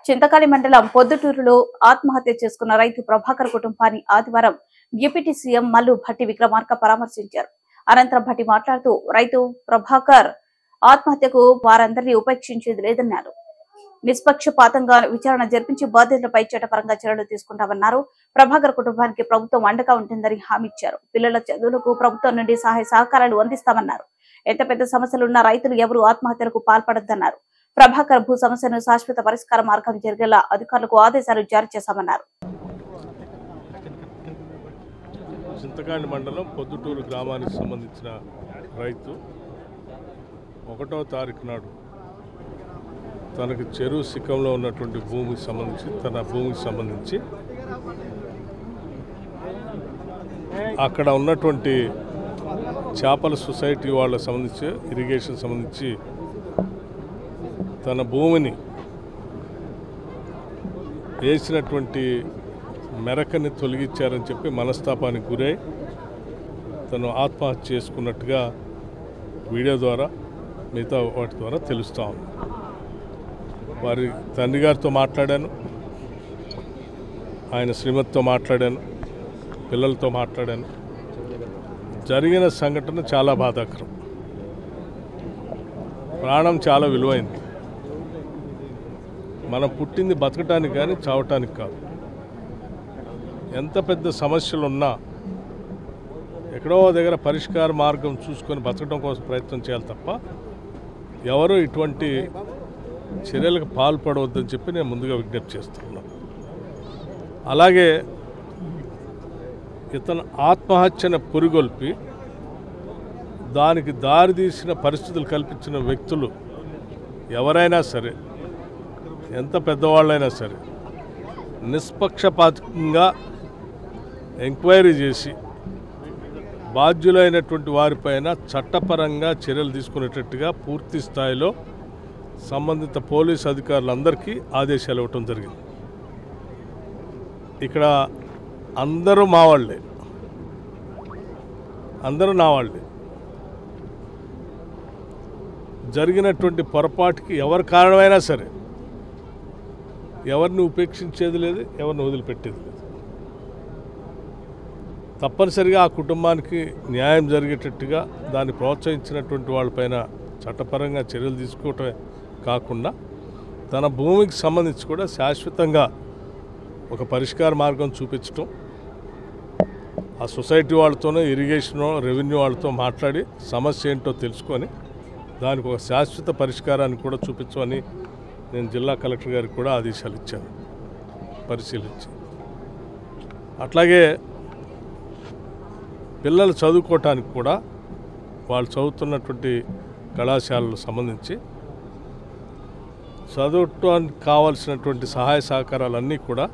చింతకాని మండలం పొద్దుటూరులో ఆత్మహత్య చేసుకున్న రైతు ప్రభాకర్ కుటుంబాన్ని ఆదివారం డిప్యూటీ సీఎం మల్లు భట్టి విక్రమార్క పరామర్శించారు. అనంతరం భట్టి మాట్లాడుతూ రైతు ప్రభాకర్ ఆత్మహత్యకు వారందరినీ ఉపేక్షించేది లేదన్నారు. నిష్పక్షపాతంగా విచారణ జరిపించి బాధితులపై చట్టపరంగా చర్యలు తీసుకుంటామన్నారు. ప్రభాకర్ కుటుంబానికి ప్రభుత్వం అండగా ఉంటుందని హామీ ఇచ్చారు. పిల్లల చదువులకు ప్రభుత్వం నుండి సహాయ సహకారాలు అందిస్తామన్నారు. ఎంత పెద్ద సమస్యలున్న రైతులు ఎవరూ ఆత్మహత్యలకు పాల్పడొద్దన్నారు. ప్రభాకర్ భూ సమస్యను శాశ్వత పరిష్కార మార్గం జరిగేలా అధికారులకు ఆదేశాలు జారీ చేశామన్నారు. చింతకాని మండలం పొద్దుటూరు గ్రామానికి సంబంధించిన రైతు 1వ తారీఖు నాడు తనకు చెరువు శిఖంలో ఉన్నటువంటి తన భూమికి సంబంధించి అక్కడ ఉన్నటువంటి చేపల సొసైటీ వాళ్ళకి సంబంధించి ఇరిగేషన్ సంబంధించి తన భూమిని వేసినటువంటి మెరకని తొలగించారని చెప్పి మనస్తాపానికి గురై తను ఆత్మహత్య చేసుకున్నట్టుగా వీడియో ద్వారా మిగతా వాటి ద్వారా తెలుస్తూ ఉంది. వారి తండ్రి గారితో మాట్లాడాను, ఆయన శ్రీమతితో మాట్లాడాను, పిల్లలతో మాట్లాడాను. జరిగిన సంఘటన చాలా బాధాకరం. ప్రాణం చాలా విలువైంది. మనం పుట్టింది బతకటానికి కానీ చావటానికి కాదు. ఎంత పెద్ద సమస్యలున్నా ఎక్కడో దగ్గర పరిష్కార మార్గం చూసుకొని బతకడం కోసం ప్రయత్నం చేయాలి తప్ప ఎవరూ ఇటువంటి చర్యలకు పాల్పడవద్దని చెప్పి నేను ముందుగా విజ్ఞప్తి చేస్తున్నాను. అలాగే ఇతను ఆత్మహత్యను పురిగొల్పి దానికి దారితీసిన పరిస్థితులు కల్పించిన వ్యక్తులు ఎవరైనా సరే, ఎంత పెద్దవాళ్ళైనా సరే, నిష్పక్షపాతంగా ఎంక్వైరీ చేసి బాధ్యులైనటువంటి వారిపైన చట్టపరంగా చర్యలు తీసుకునేటట్టుగా పూర్తి స్థాయిలో సంబంధిత పోలీసు అధికారులందరికీ ఆదేశాలు ఇవ్వటం జరిగింది. ఇక్కడ అందరూ మా వాళ్ళే, అందరూ నా వాళ్ళే. జరిగినటువంటి పొరపాటుకి ఎవరి కారణమైనా సరే ఎవరిని ఉపేక్షించేది లేదు, ఎవరిని వదిలిపెట్టేది లేదు. తప్పనిసరిగా ఆ కుటుంబానికి న్యాయం జరిగేటట్టుగా దాన్ని ప్రోత్సహించినటువంటి వాళ్ళపైన చట్టపరంగా చర్యలు తీసుకోవటమే కాకుండా తన భూమికి సంబంధించి కూడా శాశ్వతంగా ఒక పరిష్కార మార్గం చూపించటం, ఆ సొసైటీ వాళ్ళతోనో ఇరిగేషన్ రెవెన్యూ వాళ్ళతో మాట్లాడి సమస్య ఏంటో తెలుసుకొని దానికి ఒక శాశ్వత పరిష్కారాన్ని కూడా చూపించమని నేను జిల్లా కలెక్టర్ గారికి కూడా ఆదేశాలు ఇచ్చాను, పరిశీలించి. అట్లాగే పిల్లలు చదువుకోవటానికి కూడా వాళ్ళు చదువుతున్నటువంటి కళాశాలకు సంబంధించి చదువుటానికి కావాల్సినటువంటి సహాయ సహకారాలన్నీ కూడా